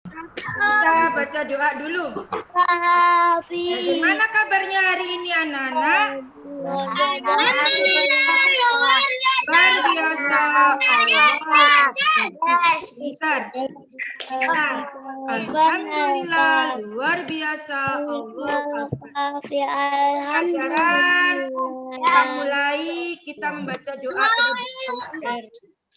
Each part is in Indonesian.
Kita baca doa dulu. Bagaimana kabarnya hari ini anak-anak? Luar biasa. Bentar. Alhamdulillah luar biasa. Pelajaran kita mulai, kita membaca doa terlebih.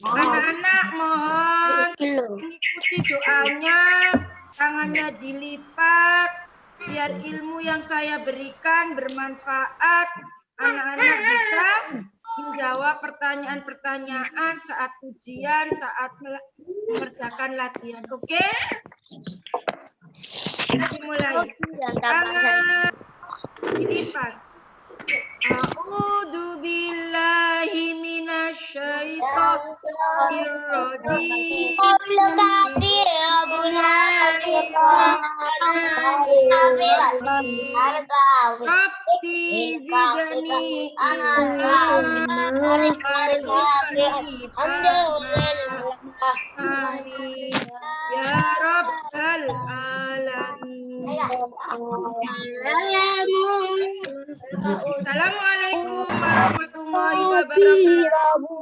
Anak-anak mohon mengikuti doanya, tangannya dilipat, biar ilmu yang saya berikan bermanfaat. Anak-anak bisa menjawab pertanyaan-pertanyaan saat ujian, saat mengerjakan latihan. Oke? Dimulai. Tangan dilipat. A'udzu billahi minasyaitonir rajim. Rabbi zidni amin ya rabbal alamin. Assalamualaikum warahmatullahi wabarakatuh.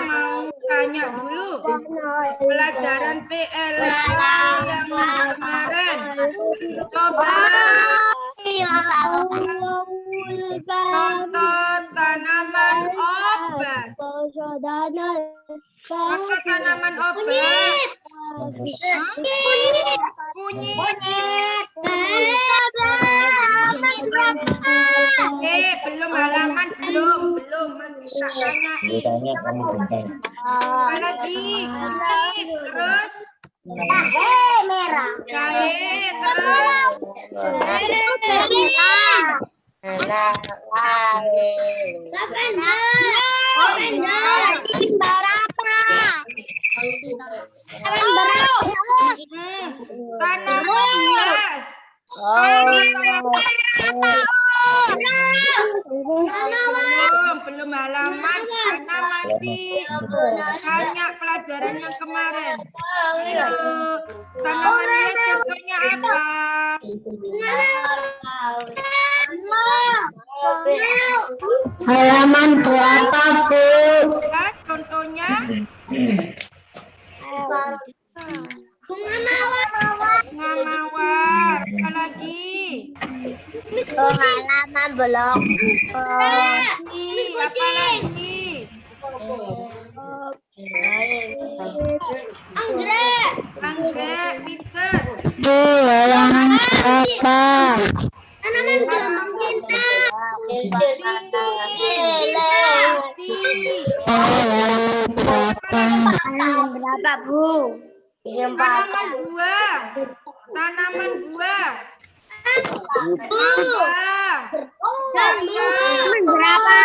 Mau tanya dulu pelajaran PL yang kemarin. Coba contoh tanaman obat. Contoh tanaman obat. Kunyit. Belum halaman, belum masih tak tanyain. Apa lagi? Kunyit, terus merah. jahe, terus tanaman hias. Belum halaman karena masih banyak pelajaran yang kemarin. Tanaman hias contohnya apa? Halaman berapa, Bu? Contohnya bunga mawar. Apa lagi? Halaman belum. Apa lagi? Anggrek, pinter. Bu, halaman berapa? Tanaman Berapa, Bu? Tanaman buah. Berapa?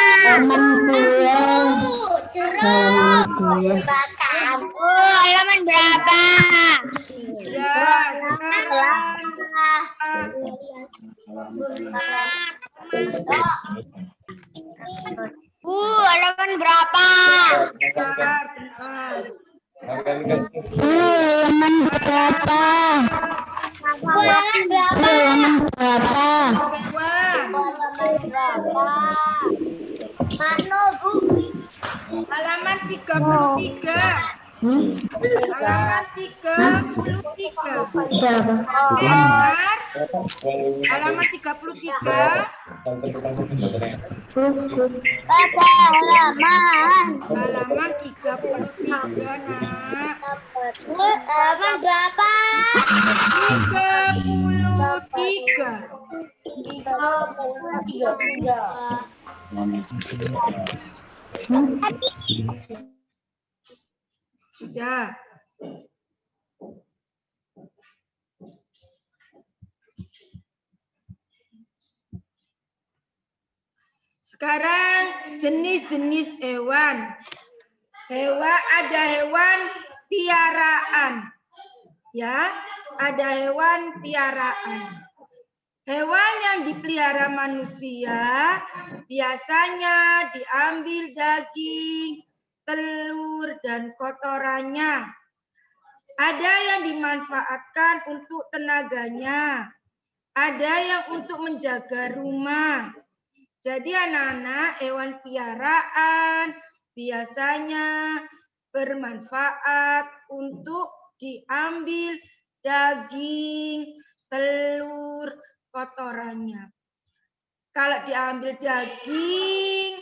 Halaman berapa? Ya, sekarang Bu, halaman berapa? bentar. Halaman berapa? Halaman berapa? Halaman 33. Halaman 33. Benar? Halaman 33. Halaman 33, Nak. Halaman berapa? 33. Sudah. Sekarang jenis-jenis hewan. Ada hewan piaraan. Ya, ada hewan piaraan. Hewan yang dipelihara manusia biasanya diambil daging, telur, dan kotorannya. Ada yang dimanfaatkan untuk tenaganya, ada yang untuk menjaga rumah. Jadi anak-anak, hewan piaraan biasanya bermanfaat untuk diambil daging, telur, kotorannya. Kalau diambil daging,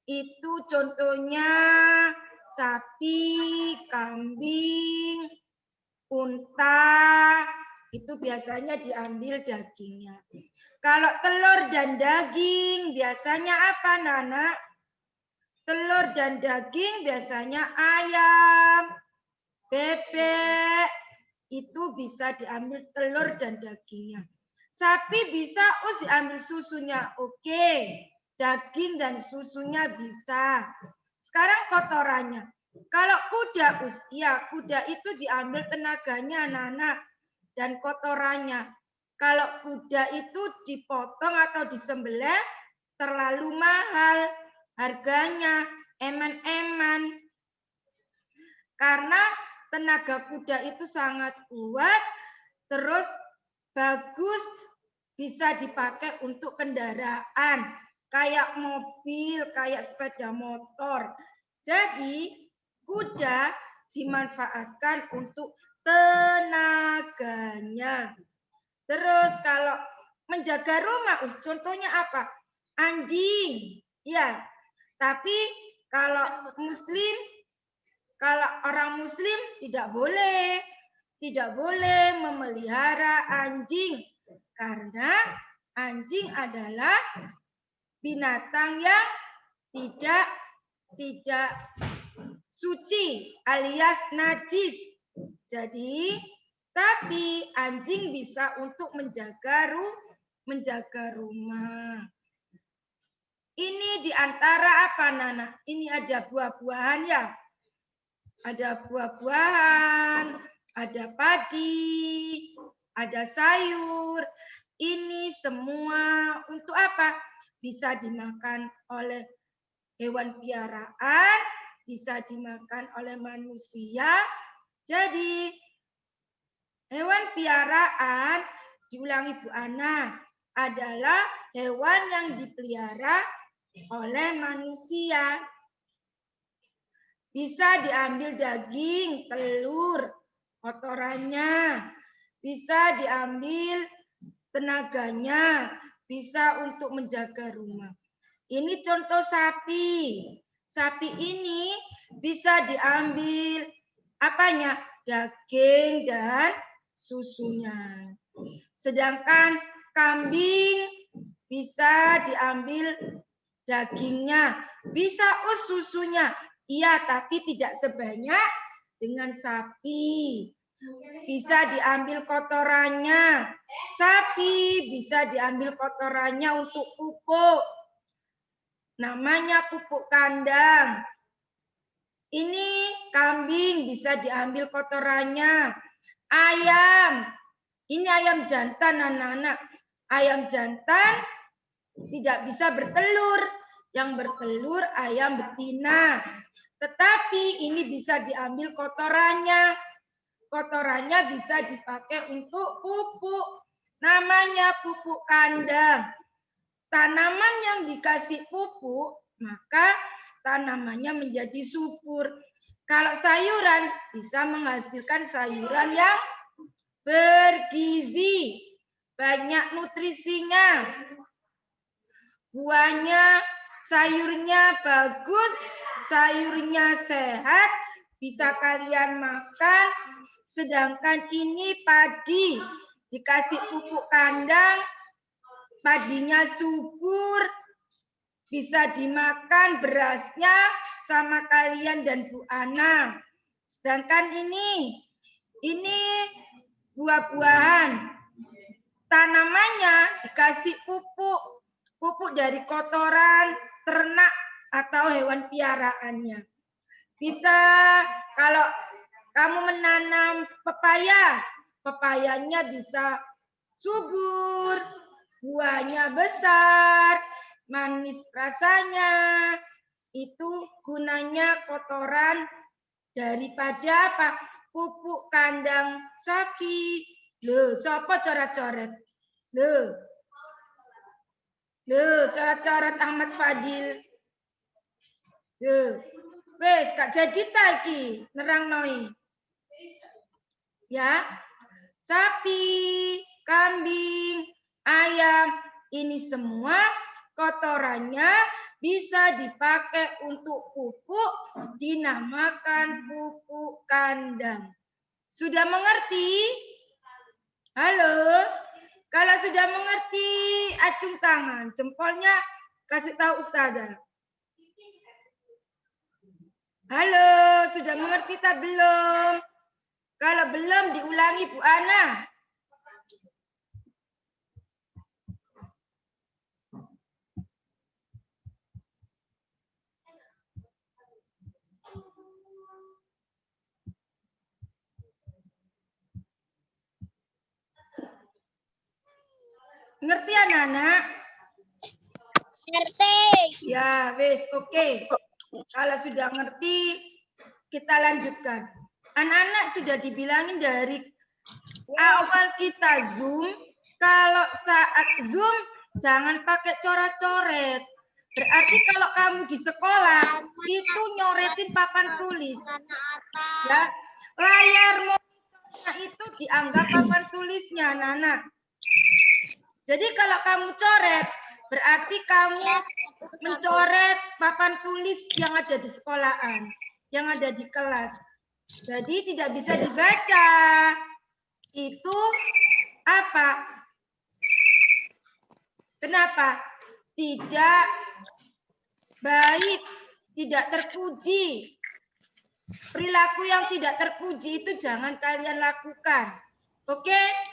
itu contohnya sapi, kambing, unta, itu biasanya diambil dagingnya. Kalau telur dan daging, biasanya apa, Nana? Telur dan daging biasanya ayam, bebek, itu bisa diambil telur dan dagingnya. Sapi bisa diambil susunya, oke. Daging dan susunya bisa. Sekarang kotorannya. Kalau kuda, ya kuda itu diambil tenaganya anak-anak dan kotorannya. Kalau kuda itu dipotong atau disembelih terlalu mahal harganya, eman-eman. Karena tenaga kuda itu sangat kuat, terus bagus, bisa dipakai untuk kendaraan, kayak mobil, kayak sepeda motor. Jadi, kuda dimanfaatkan untuk tenaganya. Terus kalau menjaga rumah, contohnya apa? Anjing. Ya, tapi kalau muslim, kalau orang muslim tidak boleh memelihara anjing karena anjing adalah binatang yang tidak suci alias najis. Jadi, tapi anjing bisa untuk menjaga rumah. Ini diantara apa, Nana? Ini ada buah-buahan ya. Ada buah-buahan, ada padi, ada sayur. Ini semua untuk apa? Bisa dimakan oleh hewan piaraan, bisa dimakan oleh manusia. Jadi, hewan piaraan, diulangi Bu Ana, adalah hewan yang dipelihara oleh manusia. Bisa diambil daging, telur, kotorannya. Bisa diambil tenaganya. Bisa untuk menjaga rumah. Ini contoh sapi. Sapi ini bisa diambil apanya? Daging dan susunya. Sedangkan kambing bisa diambil dagingnya. Bisa susunya. Iya, tapi tidak sebanyak dengan sapi. Bisa diambil kotorannya. Sapi bisa diambil kotorannya untuk pupuk. Namanya pupuk kandang. Ini kambing bisa diambil kotorannya. Ayam. Ini ayam jantan anak-anak. Ayam jantan tidak bisa bertelur. Yang bertelur ayam betina. Tetapi ini bisa diambil kotorannya. Kotorannya bisa dipakai untuk pupuk. Namanya pupuk kandang. Tanaman yang dikasih pupuk, maka tanamannya menjadi subur. Kalau sayuran, bisa menghasilkan sayuran yang bergizi. Banyak nutrisinya. Buahnya, sayurnya bagus, sayurnya sehat, bisa kalian makan. Sedangkan ini padi, dikasih pupuk kandang, padinya subur, bisa dimakan berasnya sama kalian dan Bu Ana. Sedangkan ini buah-buahan, tanamannya dikasih pupuk dari kotoran ternak atau hewan piaraannya. Bisa kalau kamu menanam pepaya, pepayanya bisa subur, buahnya besar, manis rasanya. Itu gunanya kotoran daripada apa? Pupuk kandang sapi. Loh, sapa coret-coret? Loh, coret-coret Ahmad Fadil. Loh, wes gak jadi lagi nerang noi. Ya, sapi, kambing, ayam, ini semua kotorannya bisa dipakai untuk pupuk, dinamakan pupuk kandang. Sudah mengerti? Halo? Kalau sudah mengerti, acung tangan. Jempolnya kasih tahu Ustazah. Halo, sudah mengerti tak belum? Kalau belum, diulangi Bu Ana. Ngerti anak-anak? Ngerti. Ya, wes, oke. Kalau sudah ngerti, kita lanjutkan. Anak-anak sudah dibilangin dari awal kita Zoom, kalau saat Zoom jangan pakai coret-coret. Berarti kalau kamu di sekolah itu nyoretin papan tulis. Ya, layar monitornya itu dianggap papan tulisnya, anak-anak. Jadi kalau kamu coret, berarti kamu mencoret papan tulis yang ada di sekolahan, yang ada di kelas. Jadi tidak bisa dibaca. Itu apa? Kenapa? Tidak baik, tidak terpuji. Perilaku yang tidak terpuji itu jangan kalian lakukan. Oke?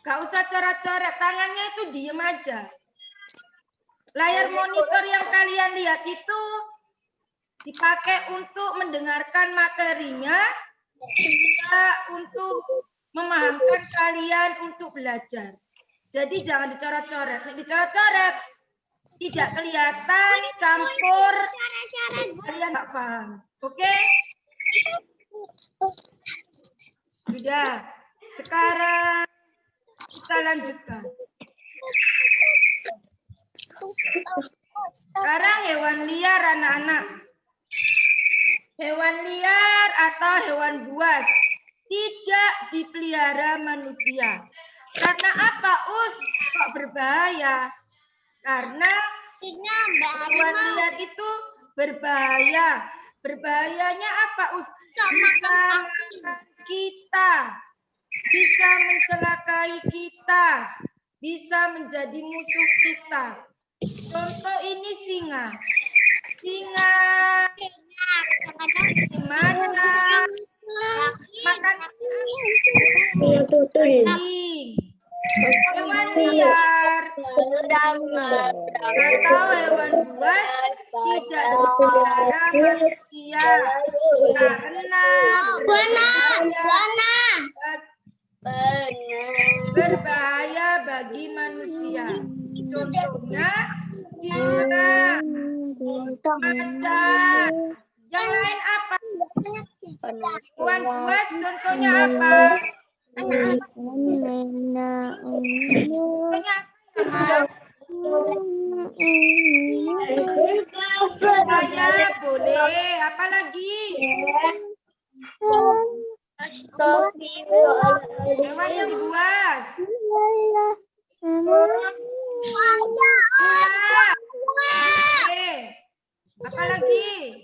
Gak usah coret-coret, tangannya itu diem aja. Layar monitor yang kalian lihat itu dipakai untuk mendengarkan materinya, bisa untuk memahamkan kalian untuk belajar. Jadi jangan dicoret-coret. Dicoret-coret tidak kelihatan, campur, kalian nggak paham. Oke? Sudah. Sekarang kita lanjutkan. Sekarang hewan liar anak-anak. Hewan liar atau hewan buas tidak dipelihara manusia. Karena apa, Us? Kok berbahaya? Karena hewan liar itu berbahaya. Berbahayanya apa, Us? Bisa makan kita. Bisa mencelakai kita. Bisa menjadi musuh kita. Contoh ini singa. Singa macan makan daging. Hewan liar atau hewan buas tidak dipelihara manusia karena berbahaya bagi manusia. Contohnya singa, macan. Yang lain apa? Hewan buas contohnya apa? Contohnya apa? Buaya boleh. Apa lagi? Hewan yang buas. Apa lagi?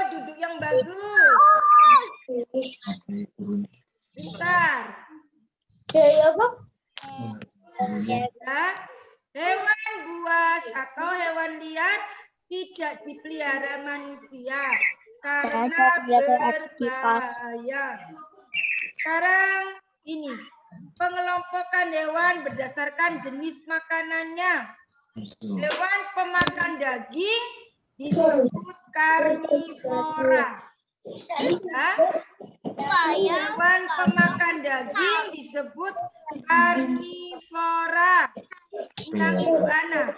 Duduk yang bagus. Bentar. Ya. Hewan buas atau hewan liar tidak dipelihara manusia karena berbahaya. Sekarang ini pengelompokan hewan berdasarkan jenis makanannya. Hewan pemakan daging disebut karnivora. Ya. Hewan pemakan daging disebut karnivora. Ulangi Bu Ana.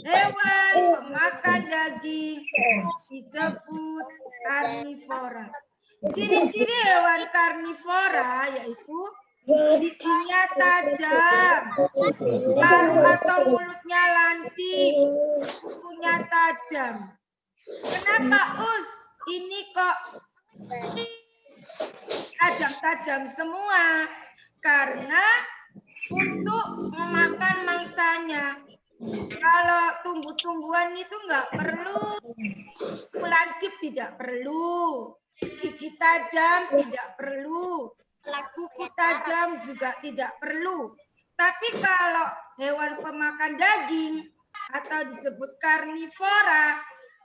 Hewan pemakan daging disebut karnivora. Ciri-ciri hewan karnivora yaitu giginya tajam, paruh atau mulutnya lancip, kukunya tajam. Kenapa Us? Ini kok tajam-tajam semua? Karena untuk memakan mangsanya. Kalau tumbuh-tumbuhan itu nggak perlu, lancip tidak perlu, gigi tajam tidak perlu, kuku tajam juga tidak perlu. Tapi kalau hewan pemakan daging atau disebut karnivora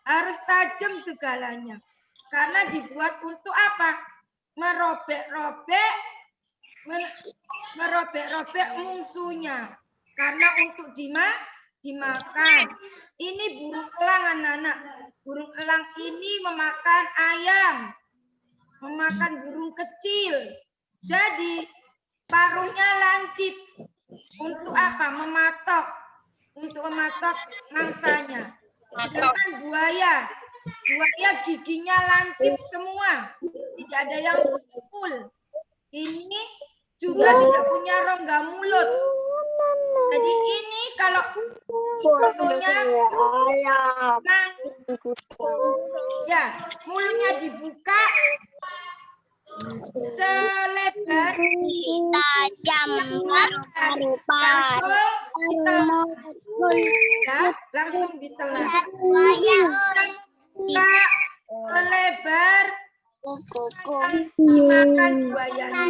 harus tajam segalanya. Karena dibuat untuk apa? Merobek-robek musuhnya. Karena untuk dimakan. Ini burung elang anak-anak. Burung elang ini memakan ayam. Memakan burung kecil. Jadi paruhnya lancip. Untuk apa? Untuk mematok mangsanya. Sedangkan buaya giginya lancip semua. Tidak ada yang tumpul. Ini juga tidak punya rongga mulut. Jadi ini kalau contohnya ya mulutnya dibuka selebar tajam langsung ditelan. Selebar dimakan buayanya.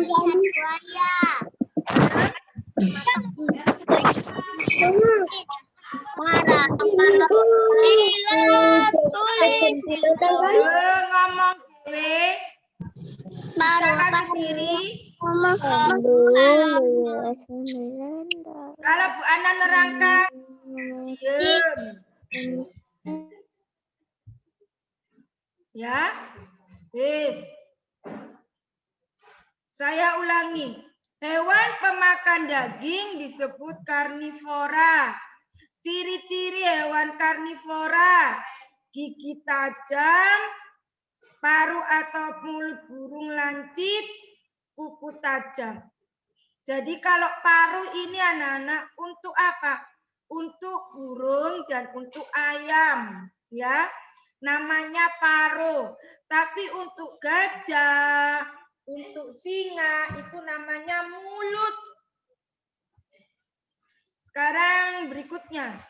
Ngomong gue bicara sendiri. Kalau Bu Ana nerangkan, diem. Ya, wis. Saya ulangi. Hewan pemakan daging disebut karnivora. Ciri-ciri hewan karnivora: gigi tajam, paruh atau mulut burung lancip, kuku tajam. Jadi kalau paruh ini anak-anak untuk apa? Untuk burung dan untuk ayam, ya. Namanya paruh. Tapi untuk gajah, untuk singa itu namanya mulut. Sekarang berikutnya.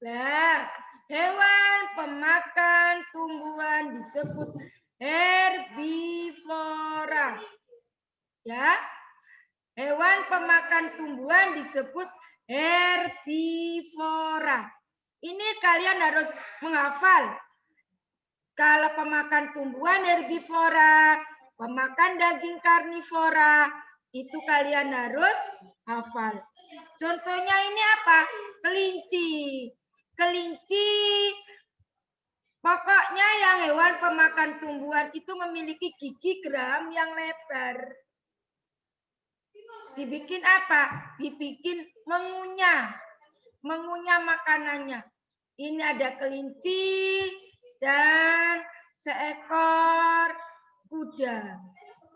Nah, hewan pemakan tumbuhan disebut herbivora. Ya. Hewan pemakan tumbuhan disebut herbivora. Ini kalian harus menghafal. Kalau pemakan tumbuhan herbivora, pemakan daging karnivora, itu kalian harus hafal. Contohnya ini apa? Kelinci. Kelinci, pokoknya yang hewan pemakan tumbuhan itu memiliki gigi geram yang lebar. Dibikin apa? Dibikin mengunyah. Mengunyah makanannya. Ini ada kelinci dan seekor kuda.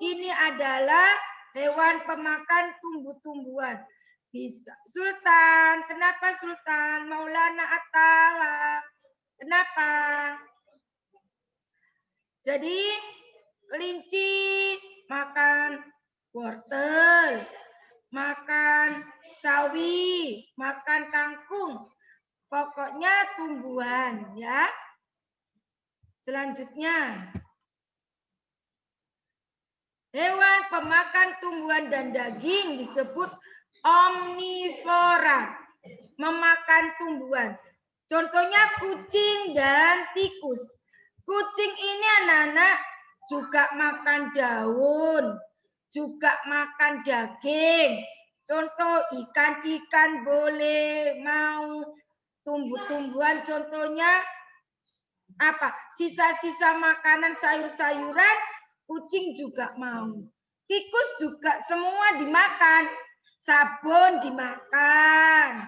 Ini adalah hewan pemakan tumbuh-tumbuhan. Bisa Sultan. Kenapa Sultan? Maulana Atala. Kenapa? Jadi kelinci makan wortel, makan sawi, makan kangkung. Pokoknya tumbuhan, ya. Selanjutnya. Hewan pemakan tumbuhan dan daging disebut omnivora. Memakan tumbuhan. Contohnya kucing dan tikus. Kucing ini anak-anak juga makan daun, juga makan daging. Contoh ikan-ikan boleh, mau tumbuh-tumbuhan contohnya apa? Sisa-sisa makanan sayur-sayuran, kucing juga mau. Tikus juga semua dimakan. Sabun dimakan.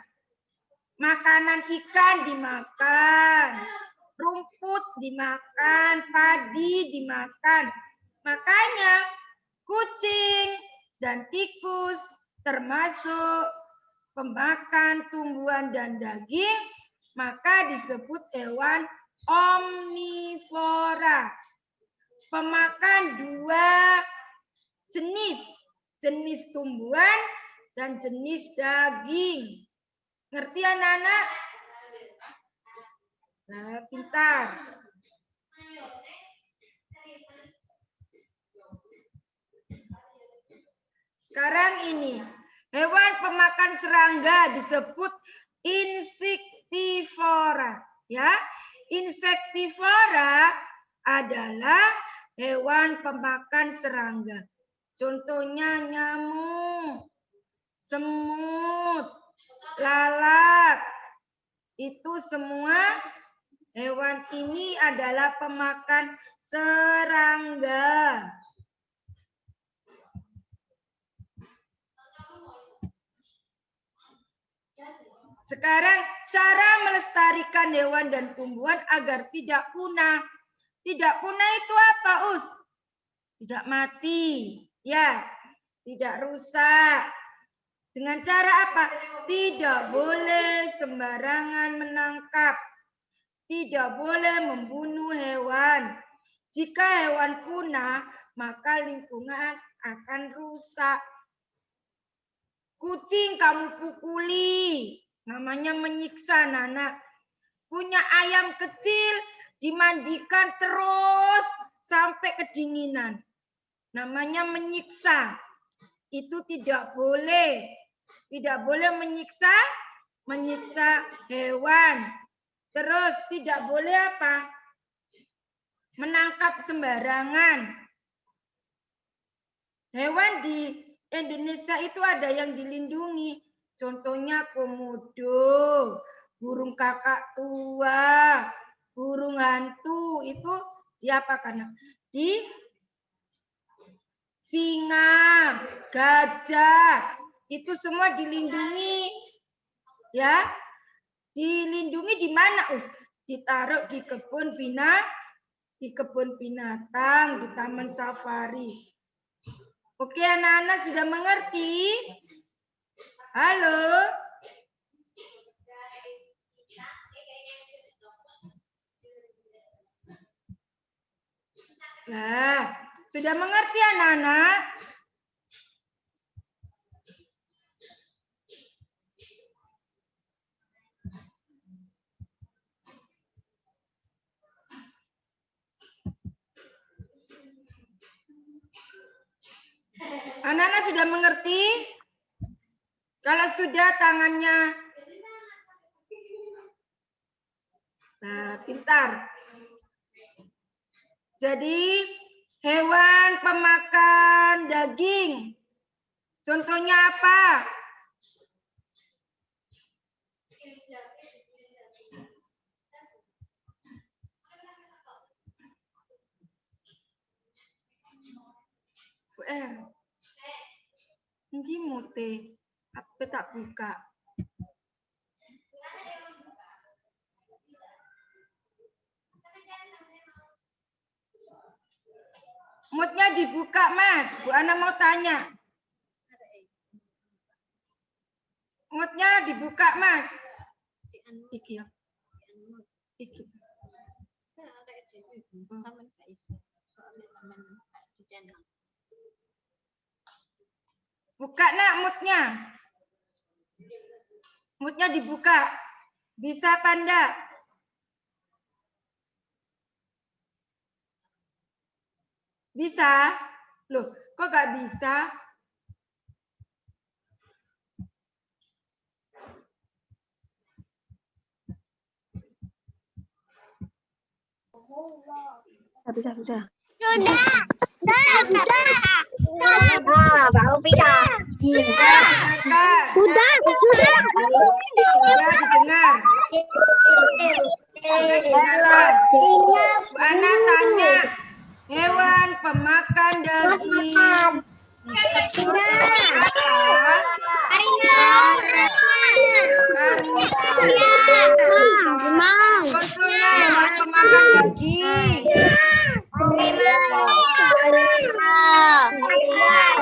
Makanan ikan dimakan. Rumput dimakan, padi dimakan. Makanya kucing dan tikus termasuk pemakan tumbuhan dan daging, maka disebut hewan omnivora. Pemakan dua jenis, jenis tumbuhan dan jenis daging. Ngerti anak-anak? Nah, pintar. Sekarang ini, hewan pemakan serangga disebut insektivora. Ya, insektivora adalah hewan pemakan serangga. Contohnya nyamuk, semut, lalat. Itu semua hewan ini adalah pemakan serangga. Sekarang cara melestarikan hewan dan tumbuhan agar tidak punah. Tidak punah itu apa, Us? Tidak mati, ya. Tidak rusak. Dengan cara apa? Tidak boleh sembarangan menangkap. Tidak boleh membunuh hewan. Jika hewan punah, maka lingkungan akan rusak. Kucing kamu pukuli. Namanya menyiksa, Nana. Punya ayam kecil, dimandikan terus sampai kedinginan. Namanya menyiksa. Itu tidak boleh. Tidak boleh menyiksa hewan. Terus tidak boleh apa? Menangkap sembarangan. Hewan di Indonesia itu ada yang dilindungi. Contohnya komodo, burung kakak tua, burung hantu itu diapakan? Di singa, gajah, itu semua dilindungi. Ya. Dilindungi di mana, Us? Ditaruh di kebun binatang, di taman safari. Oke, anak-anak sudah mengerti? Halo? Nah, sudah mengerti anak-anak? Anak-anak sudah mengerti? Kalau sudah tangannya. Nah, pintar. Jadi hewan pemakan daging. Contohnya apa? Ini mute. Apa tak buka? Mutnya dibuka, Mas. Bu Ana mau tanya. Mutnya dibuka, Mas. Iki ya. Iki. Buka nak mutnya. Mutnya dibuka. Bisa apa enggak? Bisa? Loh, kok gak bisa? Bisa. Sudah. Baru bisa. Sudah didengar. Sudah. Sudah didengar.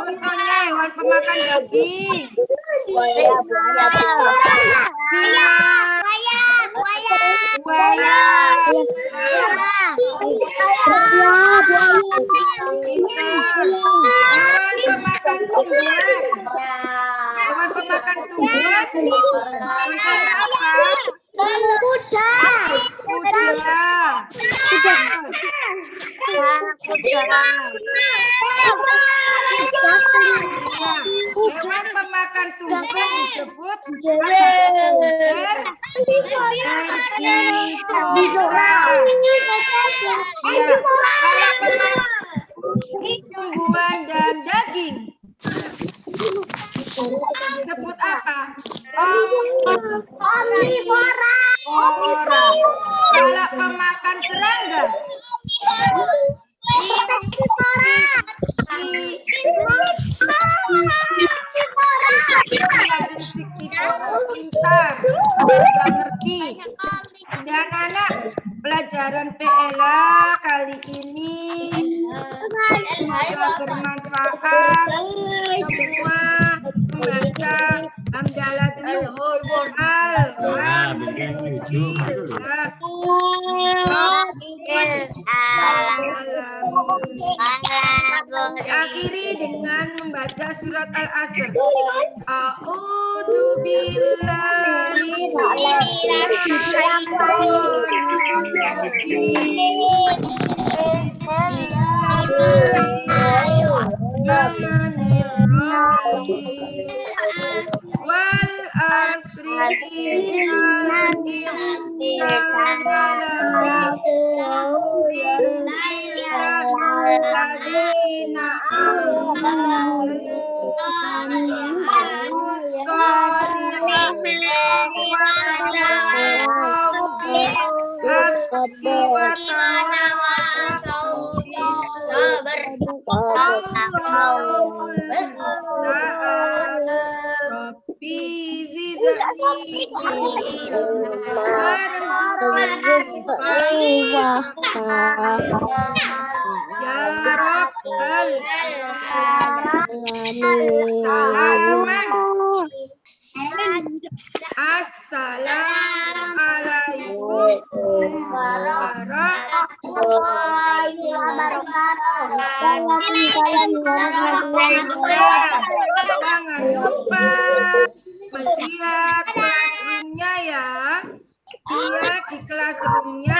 contohnya hewan pemakan daging. Buaya. Singa, buaya, pintar. Hewan pemakan tumbuhan. Hewan pemakan tumbuhan. Contohnya apa? Kuda. Ya, hewan pemakan tumbuhan disebut herbivora. Ya, kalau pemakan tumbuhan dan daging disebut apa? Omnivora. Kalau pemakan serangga pintar, sudah ngerti. Sudah anak pelajaran PLA kali ini semoga bermanfaat. Semua membaca hamdalah dulu. Akhiri dengan membaca surat Al-Asr. A'udzu billahi Bismillahirrahmanirrahim. Wal asri innal insana lafi alladzina amanu ya Rabbal alamin. Assalamualaikum warahmatullahi wabarakatuh. Jangan lupa melihat classroom-nya ya. Lihat di classroom-nya.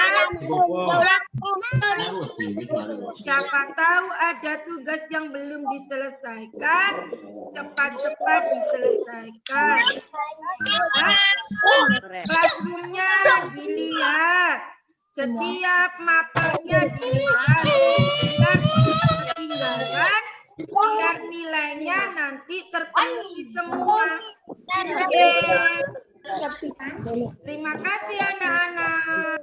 Siapa tahu ada tugas yang belum diselesaikan, cepat-cepat diselesaikan. Classroom-nya dilihat, setiap mapelnya dilihat, biar ketinggalan, biar nilainya nanti terpenuhi semua. Oke. Terima kasih anak-anak.